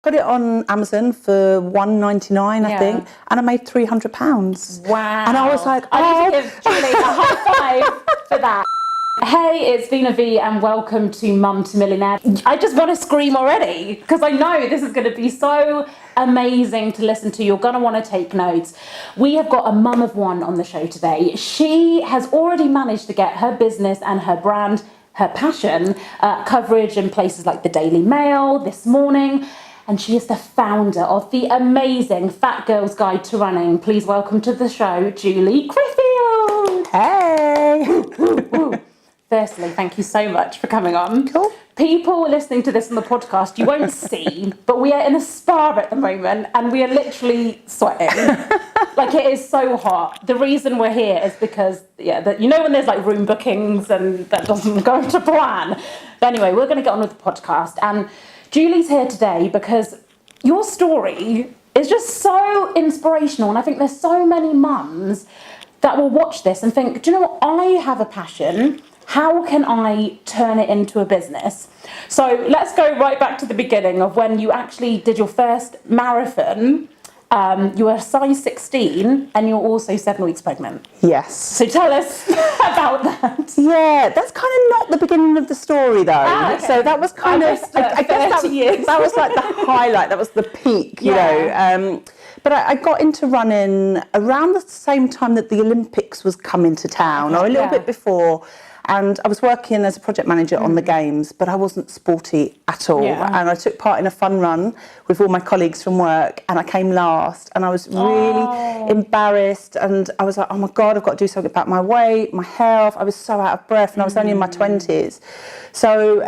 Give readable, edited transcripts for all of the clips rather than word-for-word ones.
put it on Amazon for £1.99, I think, and I made £300. Wow. And I was like, I need to give Julie a high five for that. Hey, it's Veena V and welcome to Mum to Millionaire. I just want to scream already because I know this is going to be so amazing to listen to. You're going to want to take notes. We have got a mum of one on the show today. She has already managed to get her business and her brand, her passion, coverage in places like the Daily Mail, This Morning. And she is the founder of the amazing Fat Girl's Guide to Running. Please welcome to the show, Julie Creffield. Hey! Firstly, thank you so much for coming on. Cool. People listening to this on the podcast, you won't see, but we are in a spa at the moment and we are literally sweating. Like, it is so hot. The reason we're here is because, you know when there's like room bookings and that doesn't go to plan. But anyway, we're going to get on with the podcast. And Julie's here today because your story is just so inspirational. And I think there's so many mums that will watch this and think, do you know what? I have a passion. How can I turn it into a business? So let's go right back to the beginning of when you actually did your first marathon. You were a size 16 and you're also 7 weeks pregnant. Yes. So tell us about that. Yeah, that's kind of not the beginning of the story though. Okay. So that was kind of, I guess that was like the highlight, that was the peak, you know. But I got into running around the same time that the Olympics was coming to town, or a little bit before. And I was working as a project manager on the games, but I wasn't sporty at all. And I took part in a fun run with all my colleagues from work, and I came last. And I was really embarrassed, and I was like, oh my God, I've got to do something about my weight, my health. I was so out of breath, and I was only in my 20s. So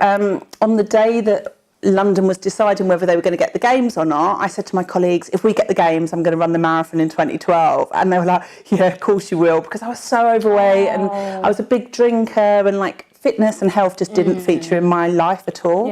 on the day that London was deciding whether they were going to get the games or not, I said to my colleagues, if we get the games, I'm going to run the marathon in 2012. And they were like, yeah, of course you will, because I was so overweight and I was a big drinker, and like fitness and health just didn't feature in my life at all.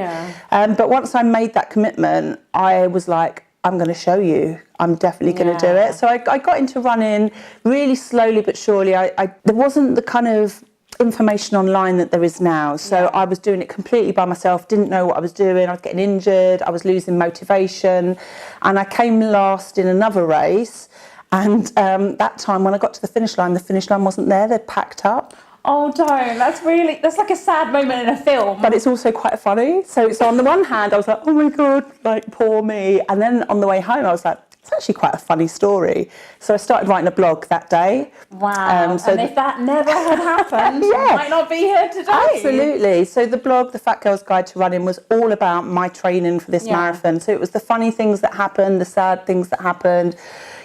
But once I made that commitment, I was like, I'm going to show you. I'm definitely going to do it. So I got into running really slowly but surely. There wasn't the kind of information online that there is now, so I was doing it completely by myself, didn't know what I was doing. I was getting injured, I was losing motivation, and I came last in another race. And that time when I got to the finish line wasn't there, they'd packed up. Oh, don't. That's like a sad moment in a film. But it's also quite funny. So on the one hand, I was like, oh my God, like poor me. And then on the way home, I was like, it's actually quite a funny story. So I started writing a blog that day. Wow. And if that never had happened, you might not be here today. Absolutely. So the blog, The Fat Girl's Guide to Running, was all about my training for this marathon. So it was the funny things that happened, the sad things that happened,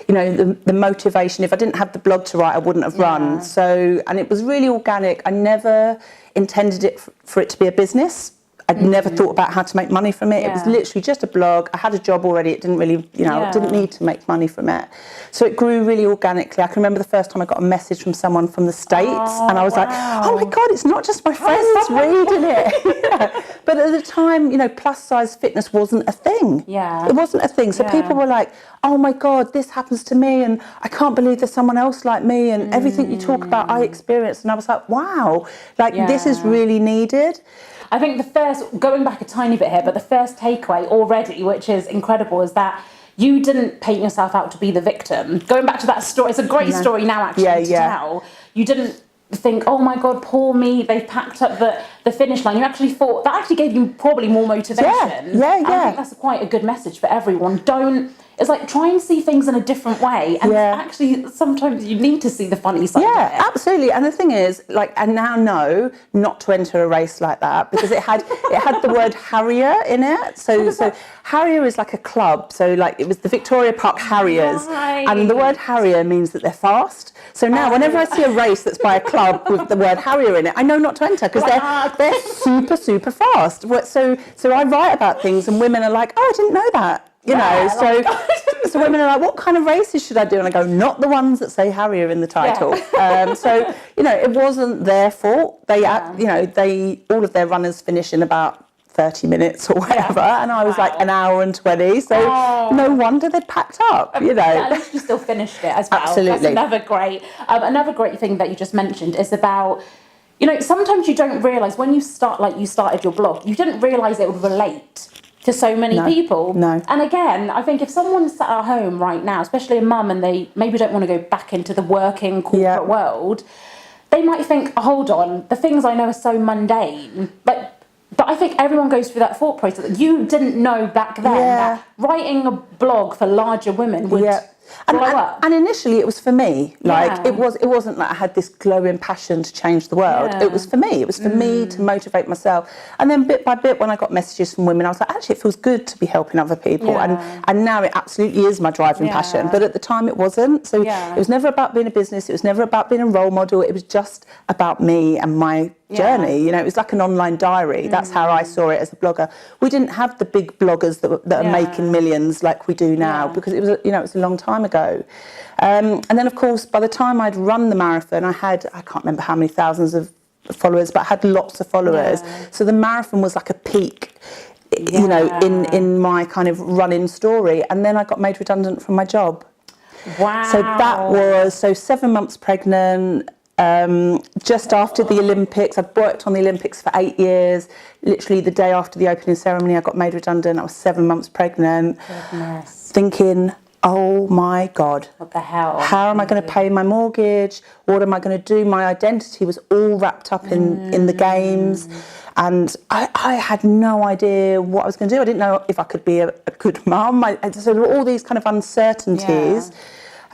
you know, the motivation. If I didn't have the blog to write, I wouldn't have run. So, and it was really organic. I never intended it for it to be a business. I'd never thought about how to make money from it. It was literally just a blog. I had a job already. It didn't really, I didn't need to make money from it. So it grew really organically. I can remember the first time I got a message from someone from the States, and I was like, oh my God, it's not just my friends reading it. But at the time, plus size fitness wasn't a thing. It wasn't a thing. So people were like, oh my God, this happens to me, and I can't believe there's someone else like me, and everything you talk about, I experienced. And I was like, wow, this is really needed. I think going back a tiny bit here, but the first takeaway already, which is incredible, is that you didn't paint yourself out to be the victim. Going back to that story, it's a great story now actually to tell. You didn't think, oh my God, poor me, they've packed up the finish line. You actually thought, that actually gave you probably more motivation. I think that's quite a good message for everyone. It's like, try and see things in a different way. And actually, sometimes you need to see the funny side of it. Yeah, absolutely. And the thing is, I now know not to enter a race like that, because it had the word Harrier in it. So Harrier is like a club. So it was the Victoria Park Harriers. Right. And the word Harrier means that they're fast. So now whenever I see a race that's by a club with the word Harrier in it, I know not to enter, because they're super, super fast. So I write about things and women are like, oh, I didn't know that. So women are like, what kind of races should I do? And I go, not the ones that say Harrier in the title. It wasn't their fault. They all of their runners finish in about 30 minutes or whatever, and I was like an hour and 20, so no wonder they'd packed up, At least you still finished it as well. Absolutely. That's another great thing that you just mentioned is about, sometimes you don't realise when you start, like you started your blog, you didn't realise it would relate to so many people. No. And again, I think if someone's sat at home right now, especially a mum, and they maybe don't want to go back into the working corporate world, they might think, hold on, the things I know are so mundane. But I think everyone goes through that thought process. You didn't know back then that writing a blog for larger women would blow up. And initially it was for me. Like it wasn't like I had this glowing passion to change the world. It was for me. It was for me to motivate myself. And then bit by bit, when I got messages from women, I was like, actually, it feels good to be helping other people. And now it absolutely is my driving passion. But at the time it wasn't. So it was never about being a business. It was never about being a role model. It was just about me and my journey. You know, it was like an online diary. That's how I saw it as a blogger. We didn't have the big bloggers that are making millions like we do now, because it was, you know, it was a long time ago. And then of course, by the time I'd run the marathon, I can't remember how many thousands of followers, but I had lots of followers. So the marathon was like a peak, you know, in my kind of running story. And then I got made redundant from my job. Wow. So that was 7 months pregnant. Just after the Olympics. I'd worked on the Olympics for 8 years. Literally the day after the opening ceremony, I got made redundant. I was 7 months pregnant. Goodness. Thinking, oh my God. What the hell? How am I going to pay my mortgage? What am I going to do? My identity was all wrapped up in the games. And I had no idea what I was going to do. I didn't know if I could be a good mum. So there were all these kind of uncertainties.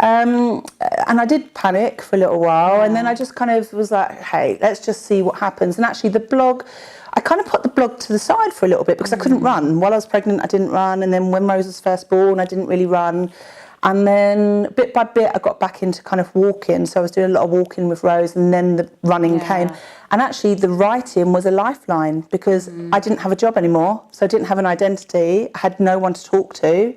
And I did panic for a little while, and then I just kind of was like, hey, let's just see what happens. And actually the blog, I kind of put the blog to the side for a little bit because I couldn't run. While I was pregnant, I didn't run, and then when Rose was first born, I didn't really run. And then bit by bit, I got back into kind of walking. So I was doing a lot of walking with Rose, and then the running came. And actually the writing was a lifeline because I didn't have a job anymore. So I didn't have an identity. I had no one to talk to.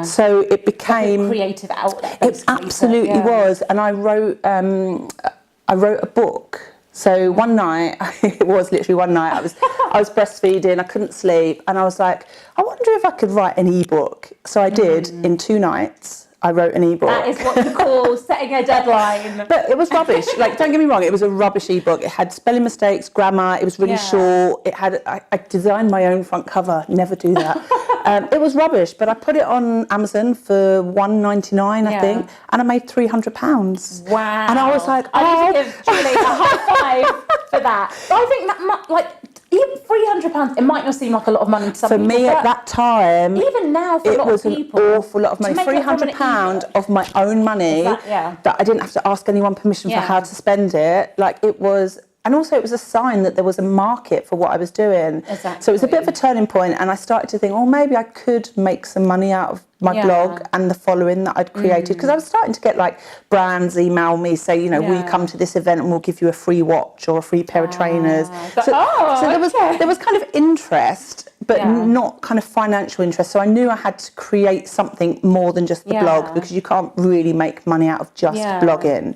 So it became... Like a creative outlet. It absolutely was. And I wrote a book. So one night, it was literally one night, I was breastfeeding, I couldn't sleep, and I was like, I wonder if I could write an ebook. So I did in 2 nights. I wrote an ebook. That is what you call setting a deadline. But it was rubbish. Like, don't get me wrong, it was a rubbish ebook. It had spelling mistakes, grammar. It was really short. It had. I designed my own front cover. Never do that. It was rubbish. But I put it on Amazon for $1.99, I think, and I made £300. Wow. And I was like, I need to give Julie a high five for that. But I think that even £300, it might not seem like a lot of money to some for people. For me at that time, even now for a lot of people, it was an awful lot of money. £300 of my own money that I didn't have to ask anyone permission for how to spend it. Like it was, and also it was a sign that there was a market for what I was doing. Exactly. So it was a bit of a turning point, and I started to think, oh, maybe I could make some money out of my blog and the following that I'd created, because I was starting to get like brands email me, say, you know, will you come to this event and we'll give you a free watch or a free pair of trainers. So there was kind of interest, but not kind of financial interest. So I knew I had to create something more than just the blog, because you can't really make money out of just blogging.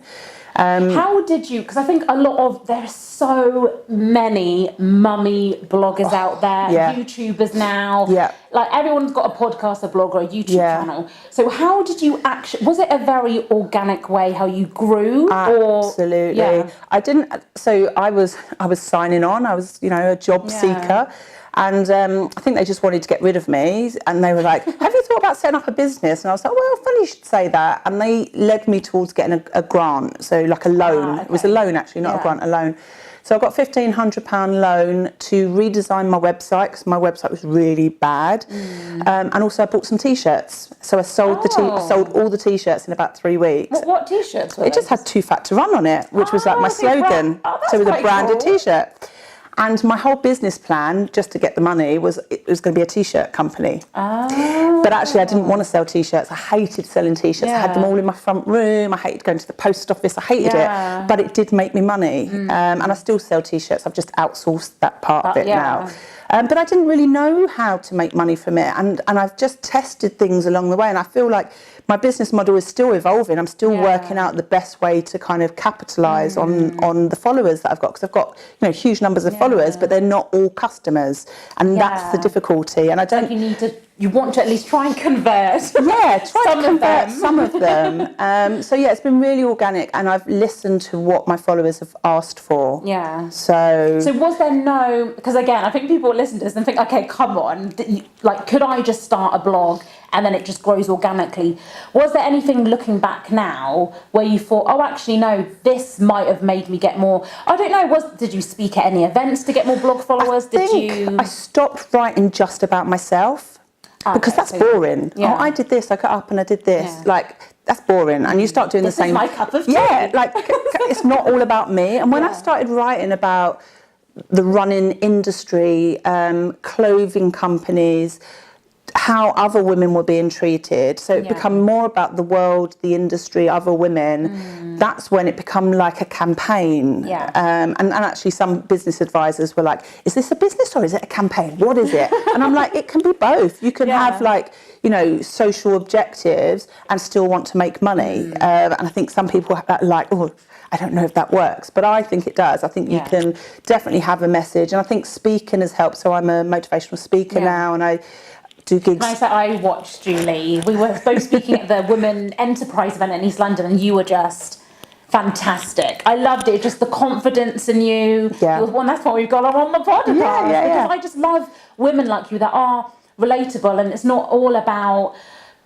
How did you, because I think there are so many mummy bloggers out there, YouTubers now, like everyone's got a podcast, a blog, or a YouTube channel. So how did you actually, was it a very organic way how you grew? Absolutely. I didn't, so I was signing on, I was, you know, a job seeker. And I think they just wanted to get rid of me, and they were like, have you thought about setting up a business? And I was like, well, funny you should say that. And they led me towards getting a grant, so like a loan. It was a loan actually, not a grant, a loan. So I got £1,500 loan to redesign my website, because my website was really bad. And also I bought some T-shirts. So I sold I sold all the T-shirts in about 3 weeks. What T-shirts were It just had "Too Fat to Run" on it, which was like my slogan. So with a branded T-shirt. And my whole business plan, just to get the money, was it was going to be a T-shirt company. But actually, I didn't want to sell T-shirts. I hated selling T-shirts. I had them all in my front room. I hated going to the post office. I hated it. But it did make me money. And I still sell T-shirts. I've just outsourced that part of it now. But I didn't really know how to make money from it. And I've just tested things along the way. And I feel like my business model is still evolving. I'm still working out the best way to kind of capitalise on the followers that I've got. Because I've got, you know, huge numbers of followers, but they're not all customers. And that's the difficulty. And I don't... Like you need to you want to at least try and convert some of them. So yeah, it's been really organic, and I've listened to what my followers have asked for. Yeah. So was there no, because again, I think people will listen to this and think, okay, come on, like, could I just start a blog and then it just grows organically? Was there anything looking back now where you thought, oh, actually, no, this might have made me get more, I don't know, did you speak at any events to get more blog followers? I stopped writing just about myself. Because that's boring. Yeah. Oh, I did this, I got up and I did this. Yeah. Like, that's boring. And you start doing the same. This is my cup of tea. Yeah, like, it's not all about me. And when I started writing about the running industry, clothing companies, how other women were being treated, so it became more about the world, the industry, other women. That's when it became like a campaign. And actually some business advisors were like, is this a business or is it a campaign? What is it? And I'm like, it can be both. You can have, like, you know, social objectives and still want to make money. And I think some people are like, oh, I don't know if that works, but I think it does. I think you can definitely have a message, and I think speaking has helped. So I'm a motivational speaker now, and I do gigs. Can I say, I watched Julie. We were both speaking at the Women Enterprise event in East London, and you were just fantastic. I loved it. Just the confidence in you. Yeah. And that's why we've got her on the podcast. Because I just love women like you that are relatable, and it's not all about.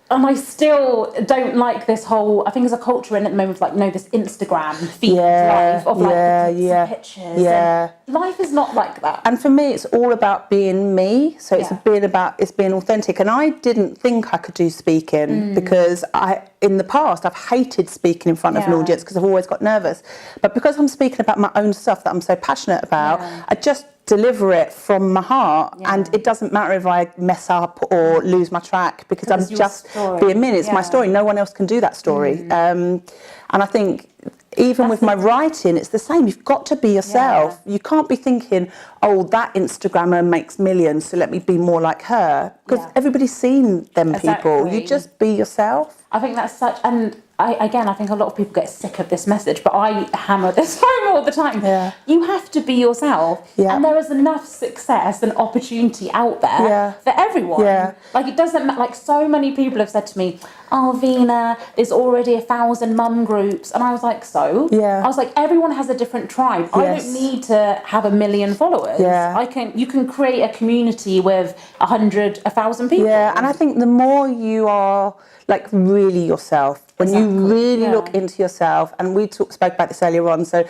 And I still don't like this whole, I think there's a culture in at the moment of, like, no, this Instagram feed life of like pictures. Yeah. And life is not like that. And for me, it's all about being me. So it's being authentic. And I didn't think I could do speaking because in the past, I've hated speaking in front of an audience because I've always got nervous. But because I'm speaking about my own stuff that I'm so passionate about, I just deliver it from my heart, and it doesn't matter if I mess up or lose my track, because I'm just being me. It's my story. No one else can do that story. And I think even with my writing, it's the same. You've got to be yourself. You can't be thinking, oh, that Instagrammer makes millions, so let me be more like her, because everybody's seen them people. You just be yourself. I think that's such, and I think a lot of people get sick of this message, but I hammer this home all the time. You have to be yourself, and there is enough success and opportunity out there for everyone. Like, it doesn't matter. Like, so many people have said to me, oh, Veena, there's already 1,000 mum groups, and I was like, so? I was like, everyone has a different tribe. I don't need to have 1 million followers. You can create a community with 100, 1,000 people. And I think the more you are, like, really yourself, when you really look into yourself, and we spoke about this earlier on, so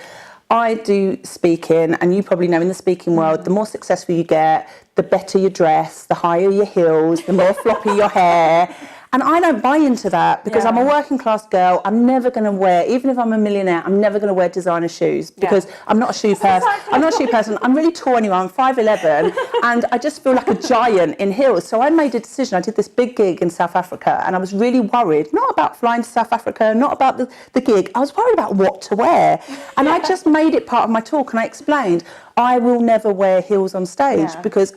I do speaking, and you probably know in the speaking world, the more successful you get, the better you dress, the higher your heels, the more floppy your hair. And I don't buy into that, because I'm a working class girl. I'm never going to wear, even if I'm a millionaire, I'm never going to wear designer shoes, because I'm not a shoe person. I'm not a shoe person. I'm really tall anyway. I'm 5'11", and I just feel like a giant in heels. So I made a decision. I did this big gig in South Africa, and I was really worried, not about flying to South Africa, not about the gig. I was worried about what to wear. And I just made it part of my talk, and I explained, I will never wear heels on stage, because,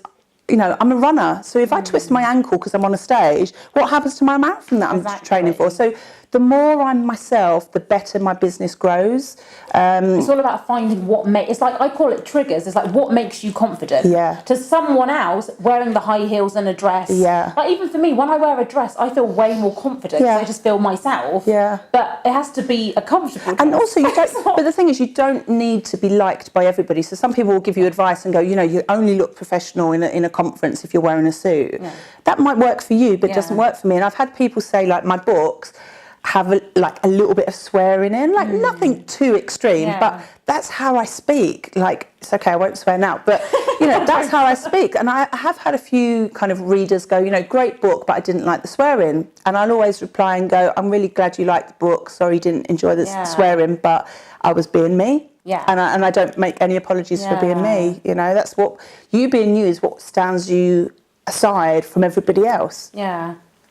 you know, I'm a runner. So if I twist my ankle because I'm on a stage, what happens to my marathon that I'm training for? So the more I'm myself, the better my business grows. It's all about finding what makes, it's like, I call it triggers. It's like, what makes you confident? To someone else, wearing the high heels and a dress. Like, even for me, when I wear a dress, I feel way more confident. I just feel myself. But it has to be a comfortable dress. And also, you don't, but the thing is, you don't need to be liked by everybody. So some people will give you advice and go, you know, you only look professional in a conference if you're wearing a suit. That might work for you, but it doesn't work for me. And I've had people say, like, my books have a little bit of swearing in, like nothing too extreme, but that's how I speak. Like, it's okay, I won't swear now, but you know, that's how I speak. And I have had a few kind of readers go, you know, great book, but I didn't like the swearing. And I'll always reply and go, I'm really glad you liked the book. Sorry you didn't enjoy the swearing, but I was being me. And I don't make any apologies for being me. You know, that's what, you being you is what stands you aside from everybody else.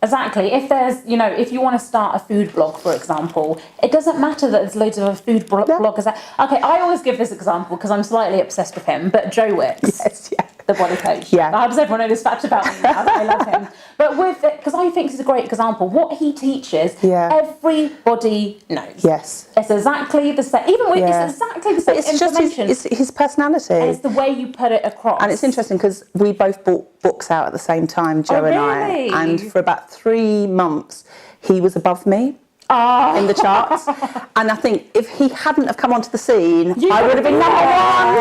Exactly. If there's, you know, if you want to start a food blog, for example, it doesn't matter that there's loads of food bloggers. Okay, I always give this example because I'm slightly obsessed with him, but Joe Wicks, the body coach. How does everyone know this fact about me? I love him. But with it, because I think it's a great example, what he teaches, everybody knows. Yes. It's exactly the same. Even with it's exactly the same information. Just his personality. And it's the way you put it across. And it's interesting because we both bought books out at the same time, Joe and I. And for about 3 months, he was above me. In the charts, and I think if he hadn't have come onto the scene, I would have been number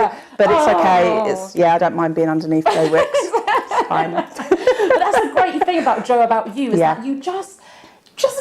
1. But it's okay. I don't mind being underneath Joe Wicks. It's fine. But that's the great thing about Joe, about you, is that you just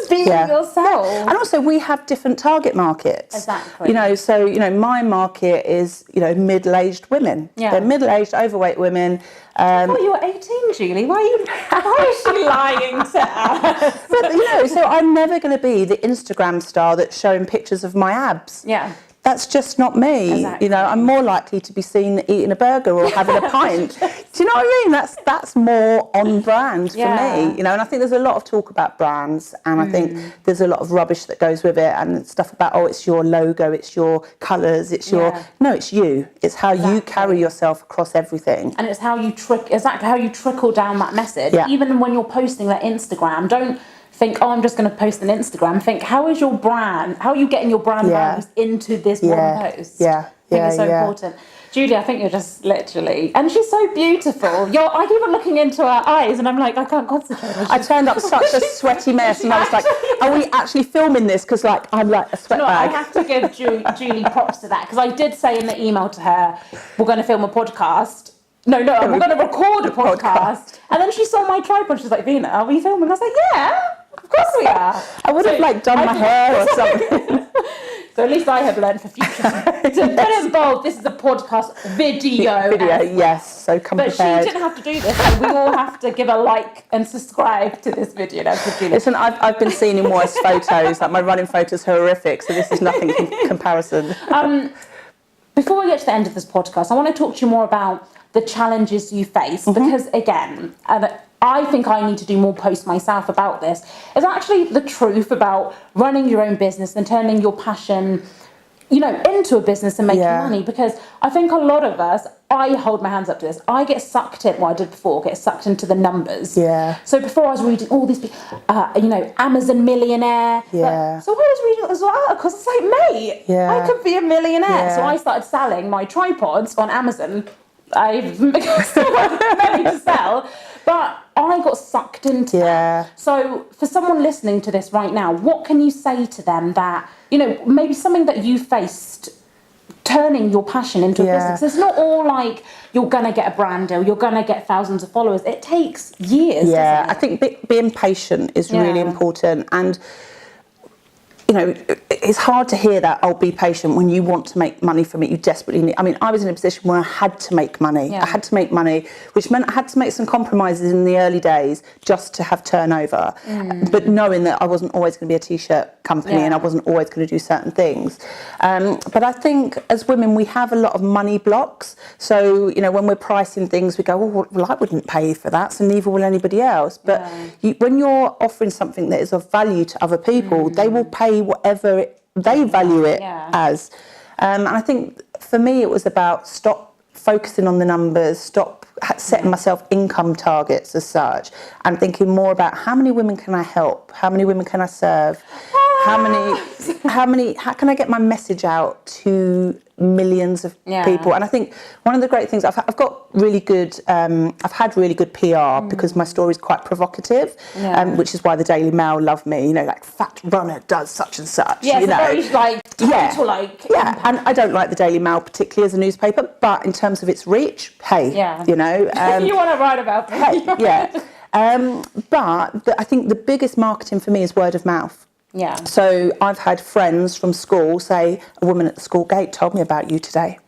be yourself. And also, we have different target markets. Exactly. So my market is middle-aged women. Yeah. They're middle-aged, overweight women. I thought you were 18, Julie. Why is she lying to us? But so I'm never going to be the Instagram star that's showing pictures of my abs. Yeah. That's just not me. Exactly. I'm more likely to be seen eating a burger or having a pint. Do you know what I mean? That's more on brand for me. And I think there's a lot of talk about brands, and I think there's a lot of rubbish that goes with it, and stuff about it's your logo, it's your colours, it's no, it's you. It's how you carry yourself across everything. And it's how you trickle down that message. Yeah. Even when you're posting that Instagram, don't think, I'm just going to post an Instagram. Think, how is your brand? How are you getting your brand values into this one post? I think it's so important. Julie, I think you're just literally, and she's so beautiful. I keep on looking into her eyes, and I'm like, I can't concentrate. I turned up such a sweaty mess, and I was like, are we actually filming this? Because I'm like a sweat bag. I have to give Julie props to that, because I did say in the email to her, we're going to film a podcast. No, we're going to record a podcast. And then she saw my tripod. She's like, Veena, are we filming? I was like, yeah, of course we are. I would have done my hair or something. So at least I have learned for future. To put it bold, this is a podcast video. Yes. So come prepared. But she didn't have to do this. So we all have to give a like and subscribe to this video. Listen, I've been seen in worse photos. Like my running photos are horrific. So this is nothing in comparison. Before we get to the end of this podcast, I want to talk to you more about the challenges you face, because again, and I think I need to do more posts myself about this, is actually the truth about running your own business and turning your passion, into a business and making money. Because I think a lot of us, I hold my hands up to this, I get sucked in, get sucked into the numbers. Yeah. So before I was reading all these, Amazon Millionaire. Yeah. So I was reading all those articles, it's like, mate, I could be a millionaire. Yeah. So I started selling my tripods on Amazon. I've still got many to sell, but I got sucked into that. So for someone listening to this right now, what can you say to them that, maybe something that you faced turning your passion into a business? It's not all like you're going to get a brand deal, you're going to get thousands of followers. It takes years. Yeah, I think being patient is really important. And it's hard to hear that, be patient, when you want to make money from it. You desperately need. I mean, I was in a position where I had to make money. I had to make money, which meant I had to make some compromises in the early days just to have turnover. But knowing that I wasn't always going to be a t-shirt company and I wasn't always going to do certain things. But I think as women, we have a lot of money blocks. So, when we're pricing things, we go, well, I wouldn't pay for that, so neither will anybody else. But when you're offering something that is of value to other people, they will pay whatever they value it as. And I think for me it was about stop focusing on the numbers, stop setting myself income targets as such, and thinking more about how many women can I help, how many women can I serve, how can I get my message out to millions of people. And I think one of the great things, I've got really good, I've had really good PR because my story is quite provocative, which is why the Daily Mail love me, like fat runner does such and such. Very total and I don't like the Daily Mail particularly as a newspaper, but in terms of its reach, hey, you want to write about me. But I think the biggest marketing for me is word of mouth. Yeah. So I've had friends from school say, a woman at the school gate told me about you today.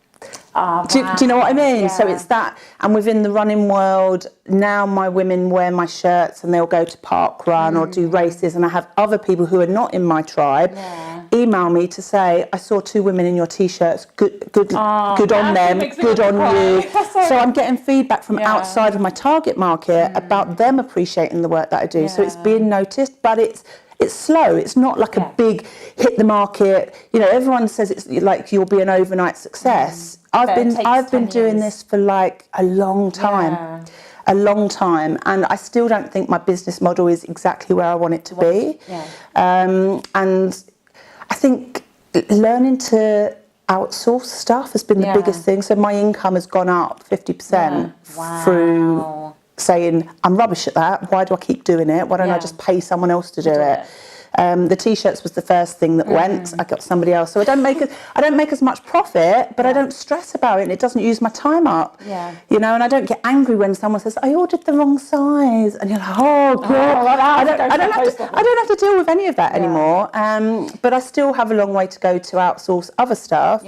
Do you know what I mean? So it's that, and within the running world, now my women wear my shirts and they'll go to park run or do races, and I have other people who are not in my tribe email me to say, I saw 2 women in your t-shirts, good on them, good on you. So I'm getting feedback from outside of my target market about them appreciating the work that I do. So it's being noticed, but it's slow. It's not like a big hit the market. Everyone says it's like you'll be an overnight success. I've been doing this for like a long time. a long time, and I still don't think my business model is exactly where I want it to be. And I think learning to outsource stuff has been the biggest thing. So my income has gone up 50% through saying, I'm rubbish at that, why do I keep doing it? Why don't I just pay someone else to do it? The t-shirts was the first thing that went. I got somebody else, so I don't make as much profit, but I don't stress about it, and it doesn't use my time up. You know, and I don't get angry when someone says I ordered the wrong size, and you're like, oh god, I don't have to deal with any of that anymore. But I still have a long way to go to outsource other stuff.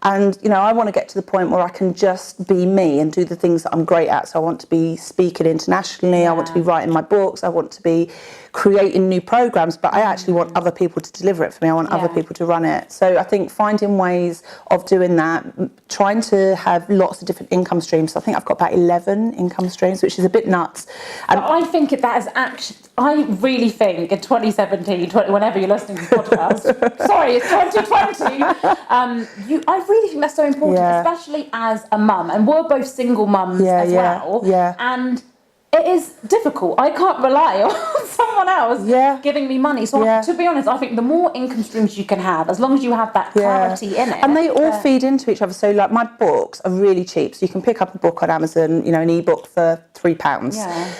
And you know, I want to get to the point where I can just be me and do the things that I'm great at. So I want to be speaking internationally. I want to be writing my books. I want to be creating new programs, but I actually want other people to deliver it for me. I want other people to run it. So I think finding ways of doing that, trying to have lots of different income streams. So I think I've got about 11 income streams, which is a bit nuts. And I think that is actually, I really think in 2017, whenever you're listening to the podcast, sorry, it's 2020, I really think that's so important, especially as a mum. And we're both single mums as well. And it is difficult. I can't rely on someone else giving me money. So to be honest, I think the more income streams you can have, as long as you have that clarity in it. And they all feed into each other. So like my books are really cheap. So you can pick up a book on Amazon, you know, an ebook for £3.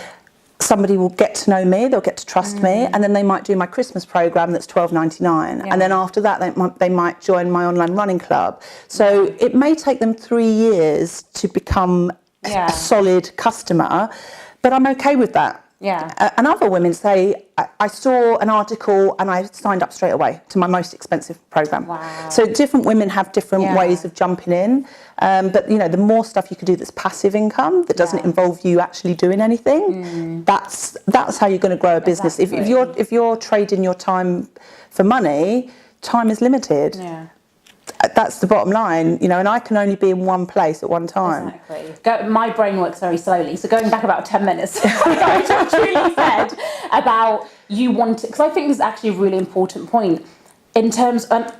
Somebody will get to know me, they'll get to trust me, and then they might do my Christmas program that's $12.99. And then after that, they might join my online running club. So it may take them 3 years to become a solid customer, but I'm okay with that. And other women say, I saw an article and I signed up straight away to my most expensive program. So different women have different ways of jumping in. But you know, the more stuff you can do that's passive income, that doesn't involve you actually doing anything, that's how you're going to grow a business. If you're trading your time for money, time is limited. That's the bottom line, you know, and I can only be in one place at one time. My brain works very slowly. So going back about 10 minutes, what Julie said about you wanting, because I think this is actually a really important point in terms of,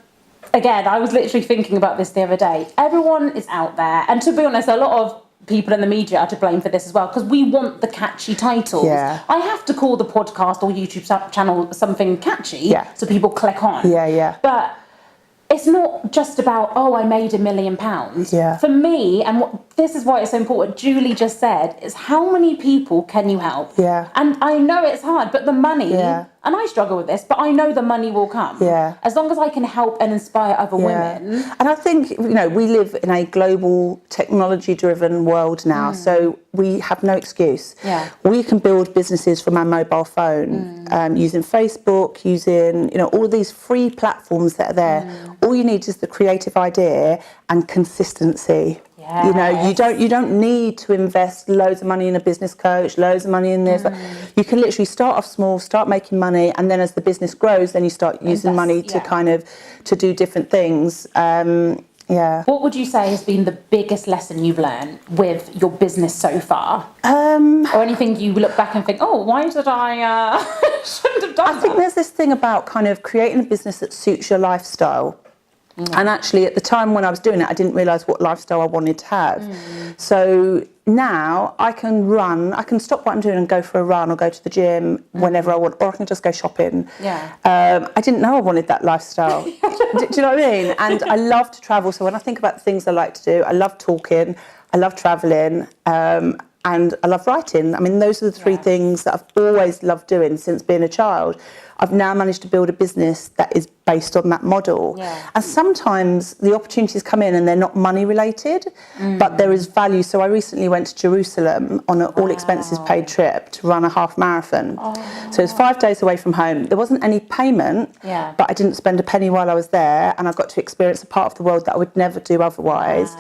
again, I was literally thinking about this the other day. Everyone is out there, and to be honest, a lot of people in the media are to blame for this as well, because we want the catchy titles. I have to call the podcast or YouTube channel something catchy so people click on. But it's not just about, oh, I made £1 million. For me, and this is why it's so important, Julie just said, is how many people can you help? And I know it's hard, but the money, and I struggle with this, but I know the money will come. As long as I can help and inspire other women. And I think, you know, we live in a global technology-driven world now, so we have no excuse. We can build businesses from our mobile phone, using Facebook, using, you know, all of these free platforms that are there. All you need is the creative idea and consistency. You know, you don't need to invest loads of money in a business coach, loads of money in this. You can literally start off small, start making money, and then as the business grows, then you start using money to kind of to do different things. What would you say has been the biggest lesson you've learned with your business so far? Or anything you look back and think, oh, why did I shouldn't have done that? I think there's this thing about kind of creating a business that suits your lifestyle. And actually, at the time when I was doing it, I didn't realise what lifestyle I wanted to have. So now I can stop what I'm doing and go for a run or go to the gym whenever I want, or I can just go shopping. I didn't know I wanted that lifestyle. do you know what I mean? And I love to travel. So when I think about the things I like to do, I love talking, I love travelling, and I love writing. I mean, those are the three things that I've always loved doing since being a child. I've now managed to build a business that is based on that model. And sometimes the opportunities come in and they're not money related, but there is value. So I recently went to Jerusalem on an all expenses paid trip to run a half marathon. So it was 5 days away from home. There wasn't any payment, but I didn't spend a penny while I was there, and I got to experience a part of the world that I would never do otherwise.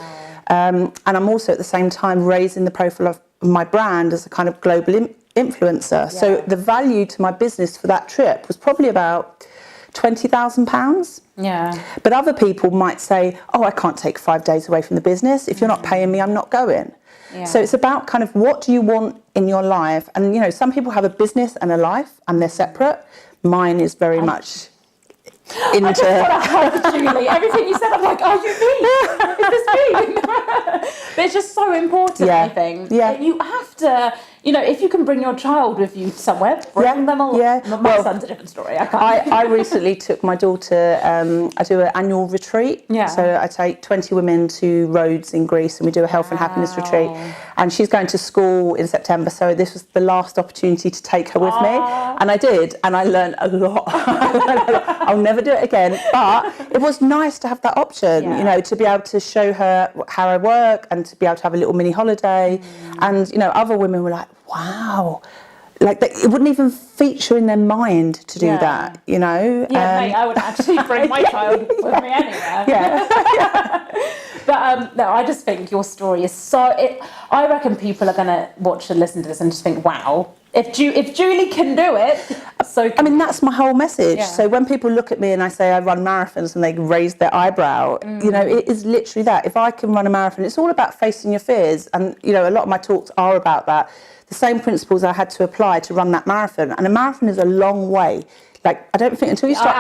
And I'm also at the same time raising the profile of my brand as a kind of global influencer. So the value to my business for that trip was probably about £20,000. But other people might say, oh, I can't take 5 days away from the business. If you're not paying me, I'm not going. So it's about kind of what do you want in your life? And, you know, some people have a business and a life and they're separate. Mine is very much I just want to hug Julie. Everything you said, I'm like, are you me? Is this me? But it's just so important, I think. Yeah. You have to, if you can bring your child with you somewhere, bring them along. Yeah. My son's a different story. I can't. I recently took my daughter, I do an annual retreat. Yeah. So I take 20 women to Rhodes in Greece and we do a health and happiness retreat. And she's going to school in September. So this was the last opportunity to take her with me. And I did. And I learned a lot. I'll never do it again. But it was nice to have that option, to be able to show her how I work and to be able to have a little mini holiday. And, other women were like, wow. Like it wouldn't even feature in their mind to do that, Yeah, mate, I would actually bring my child with me anywhere. Yeah. But no, I just think your story is I reckon people are going to watch and listen to this and just think, wow, if Julie can do it, so I mean, that's my whole message. Yeah. So when people look at me and I say I run marathons and they raise their eyebrow, it is literally that. If I can run a marathon, it's all about facing your fears. And, a lot of my talks are about that. The same principles I had to apply to run that marathon. And a marathon is a long way. Like, I don't think until you start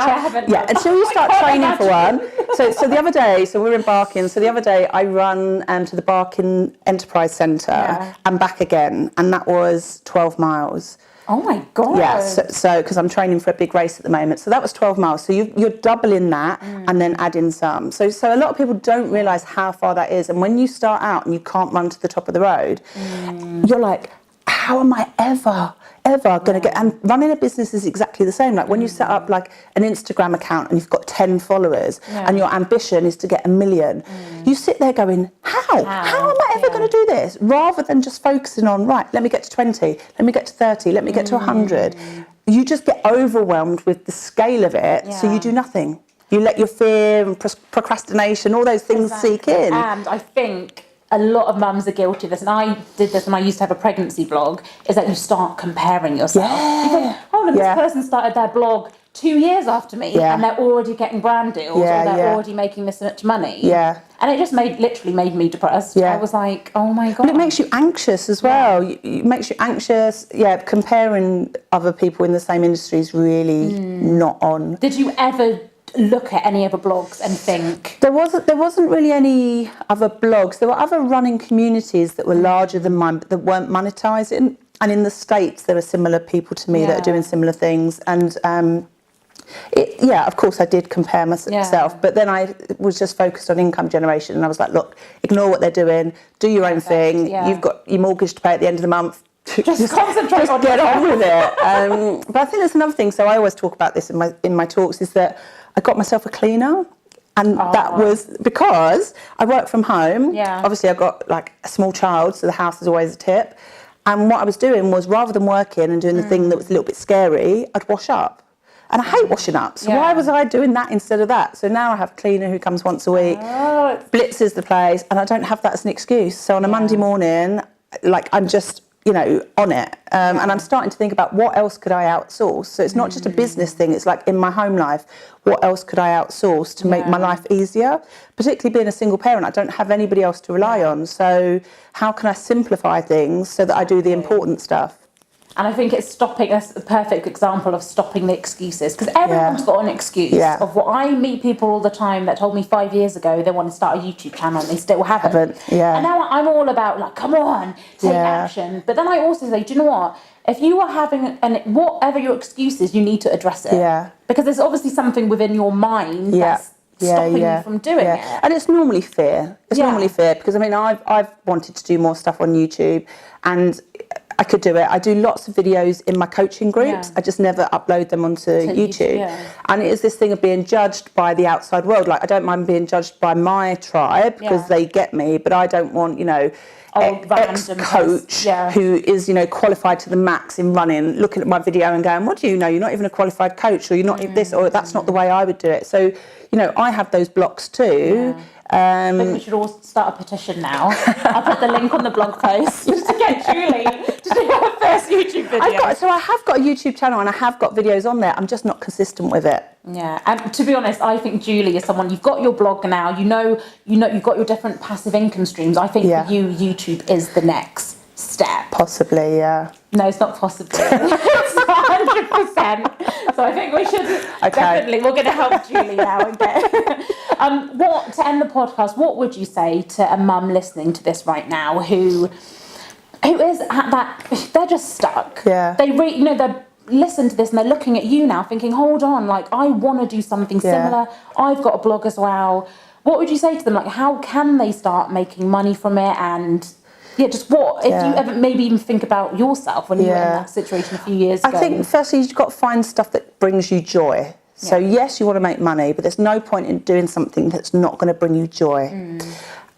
training for one. So the other day, so we're in Barking. So the other day I run to the Barking Enterprise Centre and back again. And that was 12 miles. Oh my God. Yeah, so because I'm training for a big race at the moment. So that was 12 miles. So you're doubling that and then adding some. So a lot of people don't realise how far that is. And when you start out and you can't run to the top of the road, you're like, how am I ever going to get... And running a business is exactly the same. Like when you set up like an Instagram account and you've got 10 followers and your ambition is to get 1 million, you sit there going, how am I ever going to do this? Rather than just focusing on, right, let me get to 20, let me get to 30, let me get to 100. You just get overwhelmed with the scale of it, so you do nothing. You let your fear and procrastination, all those things seek in. And I think a lot of mums are guilty of this, and I did this when I used to have a pregnancy blog, is that you start comparing yourself. You think, hold on, this person started their blog 2 years after me and they're already getting brand deals or they're already making this much money. Yeah. And it just literally made me depressed. Yeah. I was like, oh my God. And it makes you anxious as well. It makes you anxious. Yeah, comparing other people in the same industry is really not on. Did you ever look at any other blogs and think? There wasn't really any other blogs. There were other running communities that were larger than mine, but that weren't monetizing. And in the States, there are similar people to me that are doing similar things. And of course, I did compare myself, but then I was just focused on income generation. And I was like, look, ignore what they're doing, do your own thing. You've got your mortgage to pay at the end of the month. Just concentrate on get on with it. But I think there's another thing. So I always talk about this in my talks, is that I got myself a cleaner, and that was because I work from home. Yeah. Obviously, I've got like a small child, so the house is always a tip. And what I was doing was, rather than working and doing the thing that was a little bit scary, I'd wash up. And I hate washing up. So why was I doing that instead of that? So now I have a cleaner who comes once a week, blitzes the place, and I don't have that as an excuse. So on a Monday morning, like I'm just, on it. And I'm starting to think about what else could I outsource. So it's not just a business thing. It's like in my home life, what else could I outsource to make my life easier? Particularly being a single parent, I don't have anybody else to rely on. So how can I simplify things so that I do the important stuff? And I think it's stopping us, a perfect example of stopping the excuses, because everyone's got an excuse of what I meet people all the time that told me 5 years ago they want to start a YouTube channel and they still haven't. And now I'm all about like, come on, take action. But then I also say, do you know what? If you are having, whatever your excuse is, you need to address it. Because there's obviously something within your mind that's stopping you from doing it. And it's normally fear. It's normally fear, because I mean, I've wanted to do more stuff on YouTube, and I could do it. I do lots of videos in my coaching groups. I just never upload them onto YouTube. And it is this thing of being judged by the outside world. Like, I don't mind being judged by my tribe because they get me, but I don't want, ex-coach who is, qualified to the max in running, looking at my video and going, what do you know? You're not even a qualified coach, or you're not this, or that's not the way I would do it. So, I have those blocks too. I think we should all start a petition now. I'll put the link on the blog post just to get Julie to do her first YouTube video. I have got a YouTube channel and I have got videos on there. I'm just not consistent with it. Yeah, and to be honest, I think Julie is someone, you've got your blog now, you've got your different passive income streams. I think for you, YouTube is the next step. Possibly, yeah. No, it's not possibly. It's 100%. again. So I think we should definitely, we're going to help Julie now and get to end the podcast, what would you say to a mum listening to this right now who is at that, they're just stuck. Yeah. They they're listen to this and they're looking at you now thinking, hold on, like I want to do something similar. I've got a blog as well. What would you say to them? Like, how can they start making money from it? And just what, if you ever maybe even think about yourself when you were in that situation a few years ago? I think firstly, you've got to find stuff that brings you joy. So yes, you want to make money, but there's no point in doing something that's not going to bring you joy.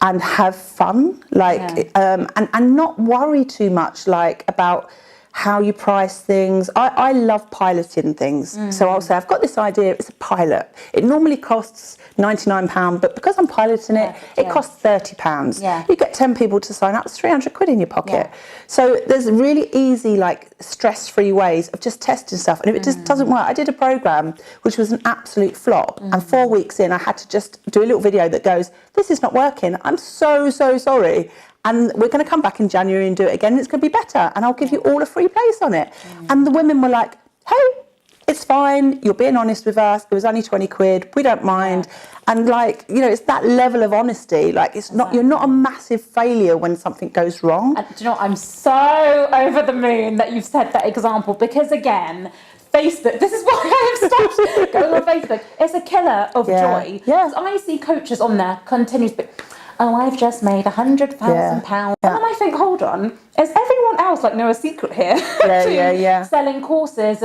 And have fun, like, and not worry too much, like, about how you price things. I love piloting things. So I'll say, I've got this idea, it's a pilot. It normally costs £99, but because I'm piloting it, it costs £30. You get 10 people to sign up, it's 300 quid in your pocket. So there's really easy, like, stress-free ways of just testing stuff. And if it just doesn't work, I did a program which was an absolute flop. And 4 weeks in, I had to just do a little video that goes, this is not working. I'm so sorry. And we're going to come back in January and do it again. And it's going to be better. And I'll give you all a free place on it. And the women were like, hey, it's fine. You're being honest with us. It was only 20 quid. We don't mind. And like, it's that level of honesty. Like, it's not, you're not a massive failure when something goes wrong. And do you know what? I'm so over the moon that you've said that example, because again, Facebook, this is why I have stopped going on Facebook. It's a killer of joy. Because I see coaches on there continuously, oh, I've just made £100,000. And then I think, hold on, is everyone else like know a secret here to selling courses?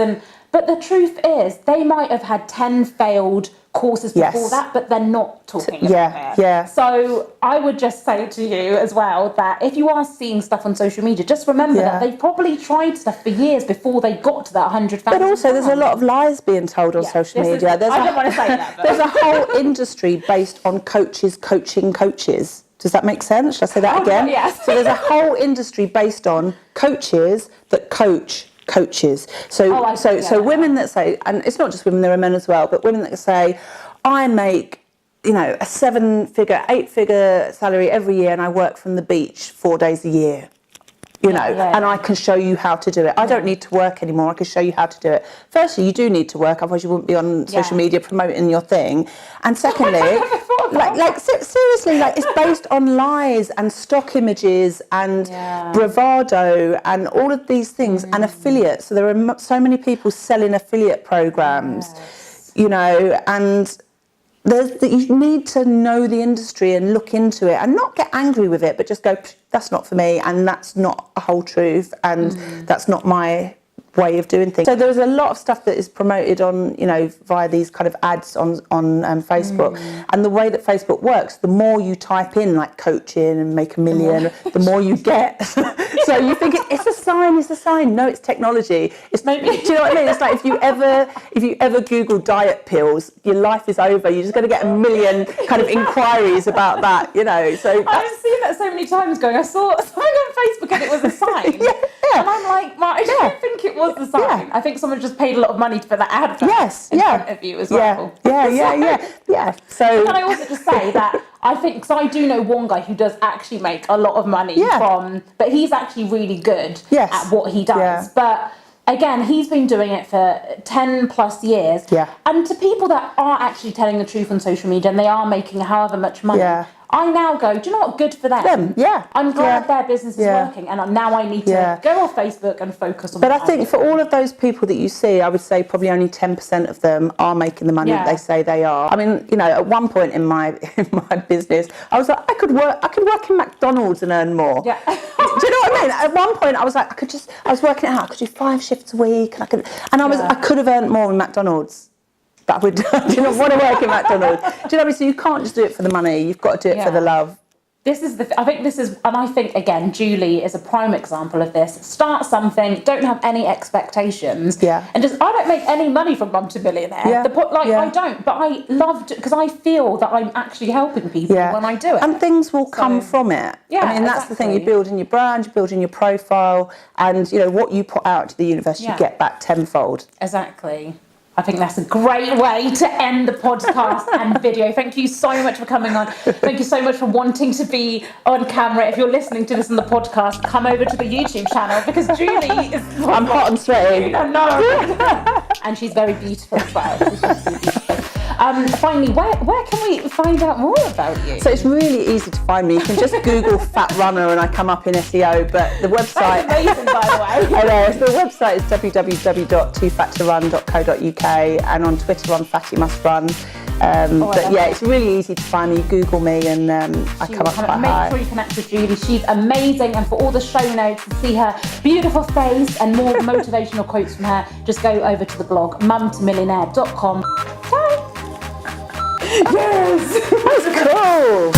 But the truth is, they might have had 10 failed courses before that, but they're not talking about it. So I would just say to you as well that if you are seeing stuff on social media, just remember that they've probably tried stuff for years before they got to that £100,000. But also, there's a lot of lies being told on social media. I don't want to say that. But. There's a whole industry based on coaches coaching coaches. Does that make sense? Should I say that again? Yes. So there's a whole industry based on coaches that coach coaches. So women that say, and it's not just women, there are men as well, but women that say, I make, a 7-figure, 8-figure salary every year and I work from the beach 4 days a year. And I can show you how to do it. I don't need to work anymore. I can show you how to do it. Firstly, you do need to work, otherwise you wouldn't be on social media promoting your thing. And secondly, seriously, like, it's based on lies and stock images and bravado and all of these things and affiliates. So there are so many people selling affiliate programs, and you need to know the industry and look into it and not get angry with it, but just go, that's not for me, and that's not a whole truth, and that's not my way of doing things. So there's a lot of stuff that is promoted on, via these kind of ads on Facebook. And the way that Facebook works, the more you type in like coaching and make a million, the more you get. So you think it's a sign. No, it's technology. It's maybe, do you know what I mean? It's like if you ever Google diet pills, your life is over. You're just going to get a million kind of inquiries about that, So I've seen that so many times going, I saw something on Facebook and it was a sign. And I'm like, I don't think it was the sign. I think someone just paid a lot of money to put that ad in front of you as well. So can I also just say that I think, because I do know one guy who does actually make a lot of money but he's actually really good at what he does. But again, he's been doing it for 10 plus years. And to people that are actually telling the truth on social media and they are making however much money, I now go, do you know what? Good for them. I'm glad their business is working, and now I need to go off Facebook and focus on. But I think for all of those people that you see, I would say probably only 10% of them are making the money that they say they are. I mean, at one point in my business, I was like, I could work in McDonald's and earn more. Do you know what I mean? At one point, I was like, I was working it out. I could do 5 shifts a week, and I could have earned more in McDonald's. But I didn't want to work in McDonald's. Do you know what I mean? So you can't just do it for the money. You've got to do it for the love. I think again, Julie is a prime example of this. Start something, don't have any expectations. And just, I don't make any money from Mum to Millionaire. I don't, but I loved it because I feel that I'm actually helping people when I do it. And things will come from it. I mean, that's the thing. You're building your brand, you're building your profile, and what you put out to the universe, you get back tenfold. Exactly. I think that's a great way to end the podcast and video. Thank you so much for coming on. Thank you so much for wanting to be on camera. If you're listening to this on the podcast, come over to the YouTube channel because Julie is... I'm hot and sweaty. No. and she's very beautiful as well. She's just really beautiful. Finally, where can we find out more about you? So it's really easy to find me. You can just Google Fat Runner and I come up in SEO, but the website... That's amazing, by the way. I know, so the website is www.toofattorun.co.uk, and on Twitter I'm Fatty Must Run. But yeah, it's really easy to find me. You Google me and I come up quite high. Make sure you connect with Julie. She's amazing, and for all the show notes to see her beautiful face and more motivational quotes from her, just go over to the blog mumtomillionaire.com. Bye. Yes, that's cool.